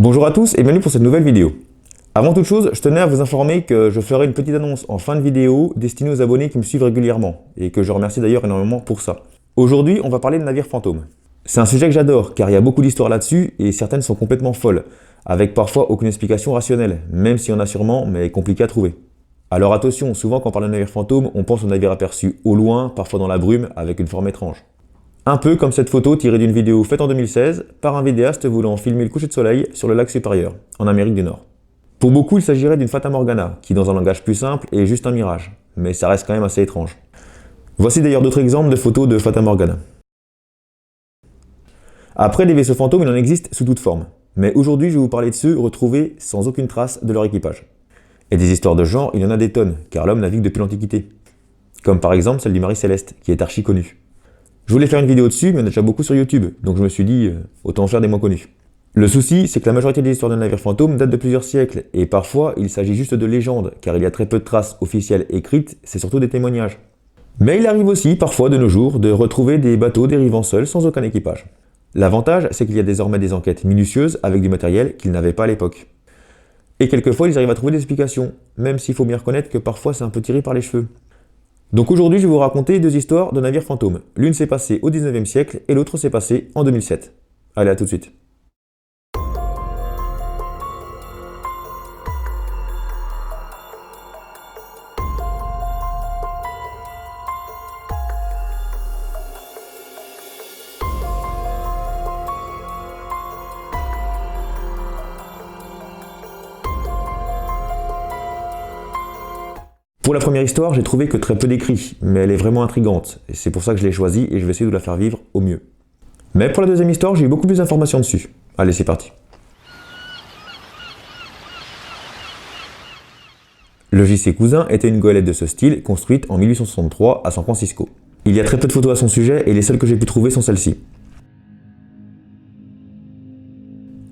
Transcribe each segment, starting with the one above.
Bonjour à tous et bienvenue pour cette nouvelle vidéo. Avant toute chose, je tenais à vous informer que je ferai une petite annonce en fin de vidéo destinée aux abonnés qui me suivent régulièrement et que je remercie d'ailleurs énormément pour ça. Aujourd'hui, on va parler de navires fantômes. C'est un sujet que j'adore car il y a beaucoup d'histoires là-dessus et certaines sont complètement folles, avec parfois aucune explication rationnelle, même s'il y en a sûrement, mais compliqué à trouver. Alors attention, souvent quand on parle de navire fantôme, on pense aux navires aperçus au loin, parfois dans la brume, avec une forme étrange. Un peu comme cette photo tirée d'une vidéo faite en 2016 par un vidéaste voulant filmer le coucher de soleil sur le lac supérieur, en Amérique du Nord. Pour beaucoup, il s'agirait d'une Fata Morgana, qui dans un langage plus simple est juste un mirage, mais ça reste quand même assez étrange. Voici d'ailleurs d'autres exemples de photos de Fata Morgana. Après, des vaisseaux fantômes, il en existe sous toute forme, mais aujourd'hui je vais vous parler de ceux retrouvés sans aucune trace de leur équipage. Et des histoires de ce genre, il y en a des tonnes, car l'homme navigue depuis l'Antiquité. Comme par exemple celle du Marie Céleste, qui est archi connue. Je voulais faire une vidéo dessus, mais il y en a déjà beaucoup sur YouTube, donc je me suis dit, autant en faire des moins connus. Le souci, c'est que la majorité des histoires de navires fantômes datent de plusieurs siècles, et parfois il s'agit juste de légendes, car il y a très peu de traces officielles écrites, c'est surtout des témoignages. Mais il arrive aussi, parfois de nos jours, de retrouver des bateaux dérivant seuls sans aucun équipage. L'avantage, c'est qu'il y a désormais des enquêtes minutieuses avec du matériel qu'ils n'avaient pas à l'époque. Et quelquefois, ils arrivent à trouver des explications, même s'il faut bien reconnaître que parfois c'est un peu tiré par les cheveux. Donc aujourd'hui, je vais vous raconter deux histoires de navires fantômes. L'une s'est passée au 19e siècle et l'autre s'est passée en 2007. Allez, à tout de suite. Pour la première histoire, j'ai trouvé que très peu d'écrits, mais elle est vraiment intrigante, et c'est pour ça que je l'ai choisie et je vais essayer de la faire vivre au mieux. Mais pour la deuxième histoire, j'ai eu beaucoup plus d'informations dessus. Allez, c'est parti. Le JC Cousin était une goélette de ce style, construite en 1863 à San Francisco. Il y a très peu de photos à son sujet, et les seules que j'ai pu trouver sont celles-ci.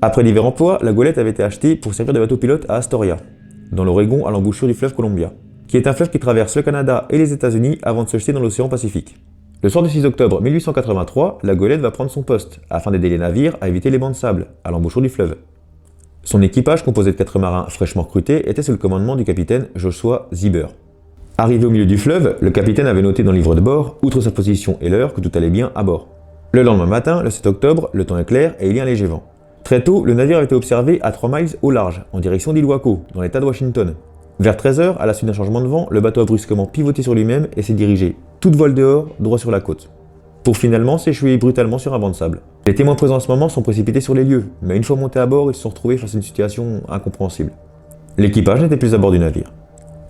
Après divers emplois, la goélette avait été achetée pour servir de bateau pilote à Astoria, dans l'Oregon à l'embouchure du fleuve Columbia, qui est un fleuve qui traverse le Canada et les États-Unis avant de se jeter dans l'océan Pacifique. Le soir du 6 octobre 1883, la goélette va prendre son poste, afin d'aider les navires à éviter les bancs de sable, à l'embouchure du fleuve. Son équipage, composé de 4 marins fraîchement recrutés, était sous le commandement du capitaine Joshua Zieber. Arrivé au milieu du fleuve, le capitaine avait noté dans le livre de bord, outre sa position et l'heure, que tout allait bien à bord. Le lendemain matin, le 7 octobre, le temps est clair et il y a un léger vent. Très tôt, le navire avait été observé à 3 miles au large, en direction d'Ilwaco, dans l'état de Washington. Vers 13 h, à la suite d'un changement de vent, le bateau a brusquement pivoté sur lui-même et s'est dirigé, toute voile dehors, droit sur la côte, pour finalement s'échouer brutalement sur un banc de sable. Les témoins présents à ce moment sont précipités sur les lieux, mais une fois montés à bord, ils se sont retrouvés face à une situation incompréhensible. L'équipage n'était plus à bord du navire.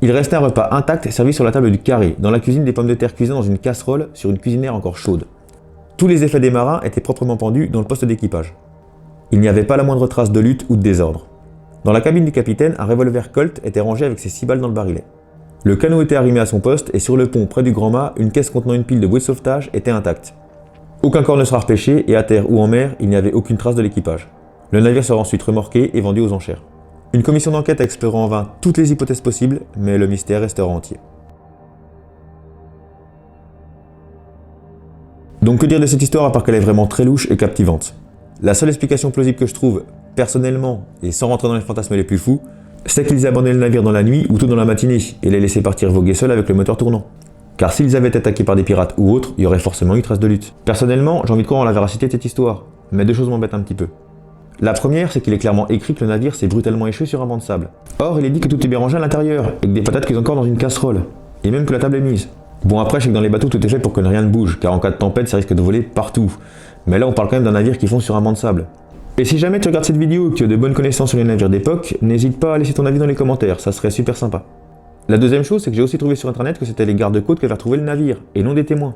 Il restait un repas intact servi sur la table du carré, dans la cuisine, des pommes de terre cuisinées dans une casserole sur une cuisinière encore chaude. Tous les effets des marins étaient proprement pendus dans le poste d'équipage. Il n'y avait pas la moindre trace de lutte ou de désordre. Dans la cabine du capitaine, un revolver Colt était rangé avec ses 6 balles dans le barillet. Le canot était arrimé à son poste et sur le pont près du grand mât, une caisse contenant une pile de bouées de sauvetage était intacte. Aucun corps ne sera repêché et à terre ou en mer, il n'y avait aucune trace de l'équipage. Le navire sera ensuite remorqué et vendu aux enchères. Une commission d'enquête a exploré en vain toutes les hypothèses possibles, mais le mystère restera entier. Donc que dire de cette histoire à part qu'elle est vraiment très louche et captivante. La seule explication plausible que je trouve, personnellement, et sans rentrer dans les fantasmes les plus fous, c'est qu'ils abandonnaient le navire dans la nuit ou tôt dans la matinée et les laissaient partir voguer seuls avec le moteur tournant. Car s'ils avaient été attaqués par des pirates ou autres, il y aurait forcément eu trace de lutte. Personnellement, j'ai envie de croire en la véracité de cette histoire, mais deux choses m'embêtent un petit peu. La première, c'est qu'il est clairement écrit que le navire s'est brutalement échoué sur un banc de sable. Or, il est dit que tout est bien rangé à l'intérieur, et que des patates cuisent encore dans une casserole, et même que la table est mise. Bon, après, je sais que dans les bateaux, tout est fait pour que rien ne bouge, car en cas de tempête, ça risque de voler partout. Mais là, on parle quand même d'un navire qui fond sur un banc de sable. Et si jamais tu regardes cette vidéo et que tu as de bonnes connaissances sur les navires d'époque, n'hésite pas à laisser ton avis dans les commentaires, ça serait super sympa. La deuxième chose, c'est que j'ai aussi trouvé sur internet que c'était les gardes-côtes qui avaient retrouvé le navire, et non des témoins.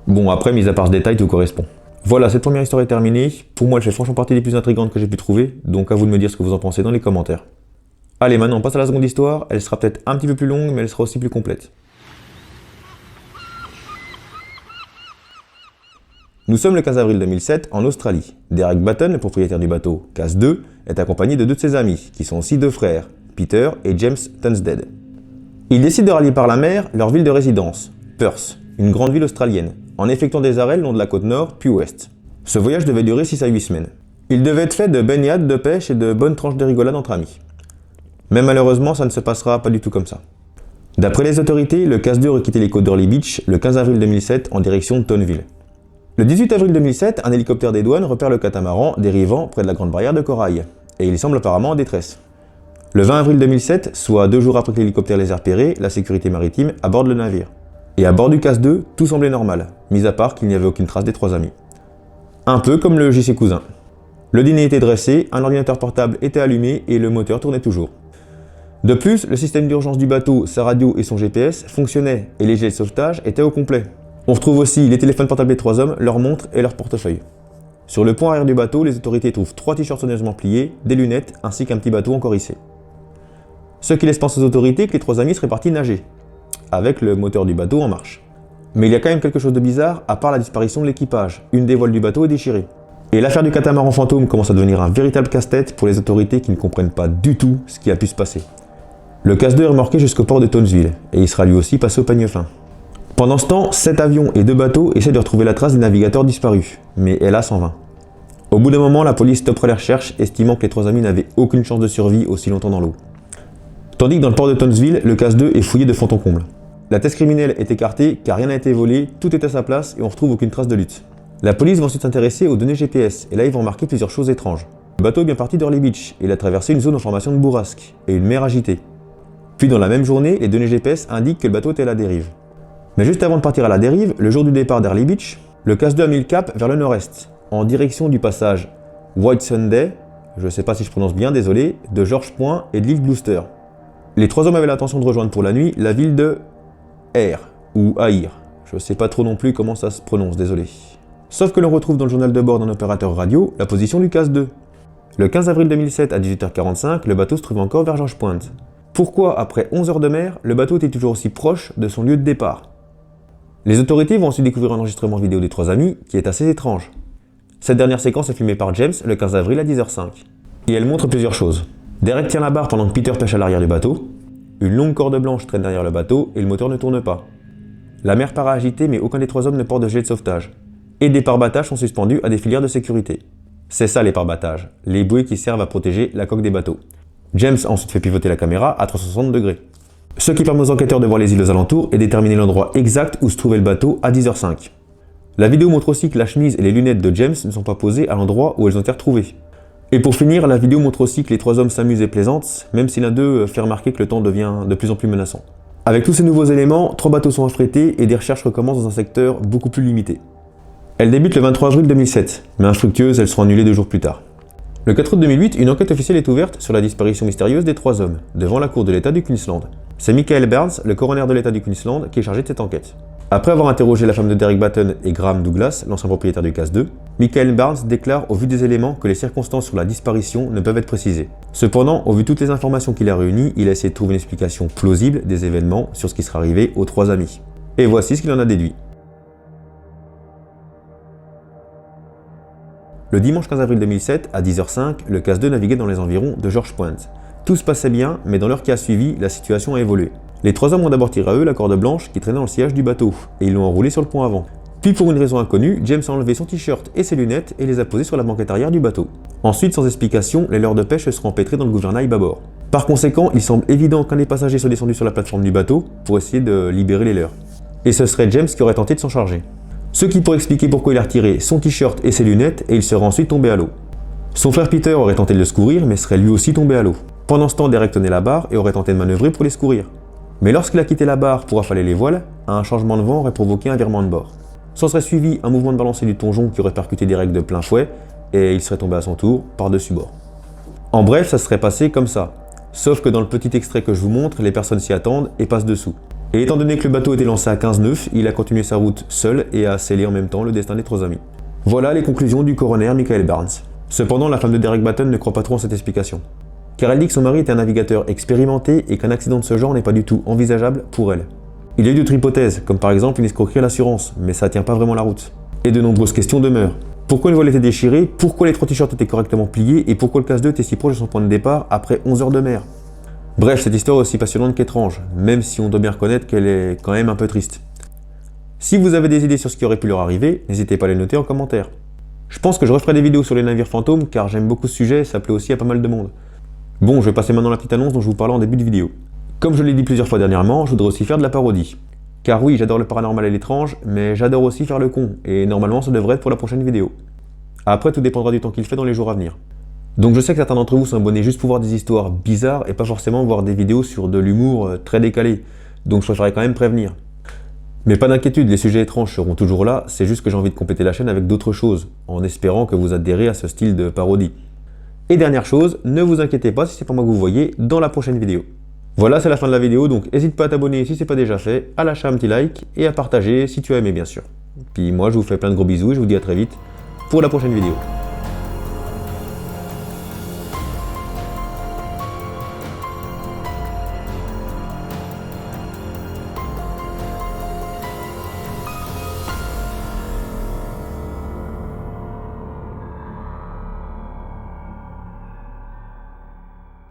Bon, après, mis à part ce détail, tout correspond. Voilà, cette première histoire est terminée. Pour moi, elle fait franchement partie des plus intrigantes que j'ai pu trouver, donc à vous de me dire ce que vous en pensez dans les commentaires. Allez, maintenant, on passe à la seconde histoire. Elle sera peut-être un petit peu plus longue, mais elle sera aussi plus complète. Nous sommes le 15 avril 2007 en Australie. Derek Batten, le propriétaire du bateau Cass 2, est accompagné de deux de ses amis, qui sont aussi deux frères, Peter et James Tunsdead. Ils décident de rallier par la mer leur ville de résidence, Perth, une grande ville australienne, en effectuant des arrêts le long de la côte nord puis ouest. Ce voyage devait durer 6 à 8 semaines. Il devait être fait de baignade, de pêche et de bonnes tranches de rigolade entre amis. Mais malheureusement, ça ne se passera pas du tout comme ça. D'après les autorités, le casse-2 aurait quitté les côtes d'Orly Beach le 15 avril 2007 en direction de Tonville. Le 18 avril 2007, un hélicoptère des douanes repère le catamaran dérivant près de la grande barrière de corail, et il semble apparemment en détresse. Le 20 avril 2007, soit 2 jours après que l'hélicoptère les a repérés, la sécurité maritime aborde le navire. Et à bord du casse-2, tout semblait normal, mis à part qu'il n'y avait aucune trace des 3 amis. Un peu comme le JC Cousin. Le dîner était dressé, un ordinateur portable était allumé et le moteur tournait toujours. De plus, le système d'urgence du bateau, sa radio et son GPS fonctionnaient et les gilets de sauvetage étaient au complet. On retrouve aussi les téléphones portables des 3 hommes, leurs montres et leurs portefeuilles. Sur le pont arrière du bateau, les autorités trouvent 3 t-shirts soigneusement pliés, des lunettes ainsi qu'un petit bateau encore hissé. Ce qui laisse penser aux autorités que les 3 amis seraient partis nager, avec le moteur du bateau en marche. Mais il y a quand même quelque chose de bizarre à part la disparition de l'équipage, une des voiles du bateau est déchirée. Et l'affaire du catamaran fantôme commence à devenir un véritable casse-tête pour les autorités qui ne comprennent pas du tout ce qui a pu se passer. Le casse-2 est remorqué jusqu'au port de Townsville, et il sera lui aussi passé au peigne fin. Pendant ce temps, 7 avions et 2 bateaux essaient de retrouver la trace des navigateurs disparus, mais hélas en vain. Au bout d'un moment, la police stoppera les recherches, estimant que les 3 amis n'avaient aucune chance de survie aussi longtemps dans l'eau. Tandis que dans le port de Townsville, le casse-2 est fouillé de fond en comble. La thèse criminelle est écartée car rien n'a été volé, tout est à sa place et on retrouve aucune trace de lutte. La police va ensuite s'intéresser aux données GPS, et là ils vont remarquer plusieurs choses étranges. Le bateau est bien parti d'Orly Beach, et il a traversé une zone en formation de bourrasque, et une mer agitée. Puis dans la même journée, les données GPS indiquent que le bateau était à la dérive. Mais juste avant de partir à la dérive, le jour du départ d'Orly Beach, le casse-2 a mis le cap vers le nord-est, en direction du passage White Sunday, je sais pas si je prononce bien, désolé, de George Point et de l'île Gloucester. Les 3 hommes avaient l'intention de rejoindre pour la nuit la ville de Ayr, ou Ayr, je sais pas trop non plus comment ça se prononce, désolé. Sauf que l'on retrouve dans le journal de bord d'un opérateur radio la position du casse-2. Le 15 avril 2007 à 18h45, le bateau se trouve encore vers George Point. Pourquoi, après 11 heures de mer, le bateau était toujours aussi proche de son lieu de départ? Les autorités vont ensuite découvrir un enregistrement vidéo des 3 amis qui est assez étrange. Cette dernière séquence est filmée par James le 15 avril à 10h05. Et elle montre plusieurs choses. Derek tient la barre pendant que Peter pêche à l'arrière du bateau. Une longue corde blanche traîne derrière le bateau et le moteur ne tourne pas. La mer paraît agitée mais aucun des 3 hommes ne porte de gilet de sauvetage. Et des pare-battages sont suspendus à des filières de sécurité. C'est ça les pare-battages, les bouées qui servent à protéger la coque des bateaux. James a ensuite fait pivoter la caméra à 360 degrés. Ce qui permet aux enquêteurs de voir les îles aux alentours et déterminer l'endroit exact où se trouvait le bateau à 10h05. La vidéo montre aussi que la chemise et les lunettes de James ne sont pas posées à l'endroit où elles ont été retrouvées. Et pour finir, la vidéo montre aussi que les 3 hommes s'amusent et plaisantent, même si l'un d'eux fait remarquer que le temps devient de plus en plus menaçant. Avec tous ces nouveaux éléments, 3 bateaux sont affrétés et des recherches recommencent dans un secteur beaucoup plus limité. Elles débutent le 23 avril 2007, mais infructueuses, elles seront annulées 2 jours plus tard. Le 4 août 2008, une enquête officielle est ouverte sur la disparition mystérieuse des 3 hommes, devant la cour de l'État du Queensland. C'est Michael Barnes, le coroner de l'État du Queensland, qui est chargé de cette enquête. Après avoir interrogé la femme de Derek Batten et Graham Douglas, l'ancien propriétaire du casse-2, Michael Barnes déclare au vu des éléments que les circonstances sur la disparition ne peuvent être précisées. Cependant, au vu de toutes les informations qu'il a réunies, il a essayé de trouver une explication plausible des événements sur ce qui serait arrivé aux 3 amis. Et voici ce qu'il en a déduit. Le dimanche 15 avril 2007, à 10h05, le casse-2 naviguait dans les environs de George Point. Tout se passait bien, mais dans l'heure qui a suivi, la situation a évolué. Les 3 hommes ont d'abord tiré à eux la corde blanche qui traînait dans le sillage du bateau, et ils l'ont enroulée sur le pont avant. Puis pour une raison inconnue, James a enlevé son t-shirt et ses lunettes et les a posées sur la banquette arrière du bateau. Ensuite, sans explication, les leurres de pêche se sont empêtrés dans le gouvernail bâbord. Par conséquent, il semble évident qu'un des passagers soit descendu sur la plateforme du bateau pour essayer de libérer les leurres. Et ce serait James qui aurait tenté de s'en charger. Ce qui pourrait expliquer pourquoi il a retiré son t-shirt et ses lunettes et il serait ensuite tombé à l'eau. Son frère Peter aurait tenté de le secourir mais serait lui aussi tombé à l'eau. Pendant ce temps, Derek tenait la barre et aurait tenté de manœuvrer pour les secourir. Mais lorsqu'il a quitté la barre pour affaler les voiles, un changement de vent aurait provoqué un virement de bord. S'en serait suivi un mouvement de balancier du plongeon qui aurait percuté Derek de plein fouet et il serait tombé à son tour par-dessus bord. En bref, ça serait passé comme ça. Sauf que dans le petit extrait que je vous montre, les personnes s'y attendent et passent dessous. Et étant donné que le bateau était lancé à 15 nœuds, il a continué sa route seul et a scellé en même temps le destin des 3 amis. Voilà les conclusions du coroner Michael Barnes. Cependant, la femme de Derek Batten ne croit pas trop en cette explication. Car elle dit que son mari était un navigateur expérimenté et qu'un accident de ce genre n'est pas du tout envisageable pour elle. Il y a eu d'autres hypothèses, comme par exemple une escroquerie à l'assurance, mais ça tient pas vraiment la route. Et de nombreuses questions demeurent. Pourquoi une voile était déchirée, pourquoi les 3 t-shirts étaient correctement pliés et pourquoi le casse-2 était si proche de son point de départ après 11 heures de mer. Bref, cette histoire est aussi passionnante qu'étrange, même si on doit bien reconnaître qu'elle est quand même un peu triste. Si vous avez des idées sur ce qui aurait pu leur arriver, n'hésitez pas à les noter en commentaire. Je pense que je referai des vidéos sur les navires fantômes car j'aime beaucoup ce sujet et ça plaît aussi à pas mal de monde. Bon, je vais passer maintenant à la petite annonce dont je vous parlais en début de vidéo. Comme je l'ai dit plusieurs fois dernièrement, je voudrais aussi faire de la parodie. Car oui, j'adore le paranormal et l'étrange, mais j'adore aussi faire le con, et normalement ça devrait être pour la prochaine vidéo. Après, tout dépendra du temps qu'il fait dans les jours à venir. Donc je sais que certains d'entre vous sont abonnés juste pour voir des histoires bizarres et pas forcément voir des vidéos sur de l'humour très décalé, donc je préférerais quand même prévenir. Mais pas d'inquiétude, les sujets étranges seront toujours là, c'est juste que j'ai envie de compléter la chaîne avec d'autres choses, en espérant que vous adhérez à ce style de parodie. Et dernière chose, ne vous inquiétez pas si c'est pas moi que vous voyez dans la prochaine vidéo. Voilà, c'est la fin de la vidéo, donc n'hésite pas à t'abonner si c'est pas déjà fait, à lâcher un petit like et à partager si tu as aimé bien sûr. Puis moi je vous fais plein de gros bisous et je vous dis à très vite pour la prochaine vidéo.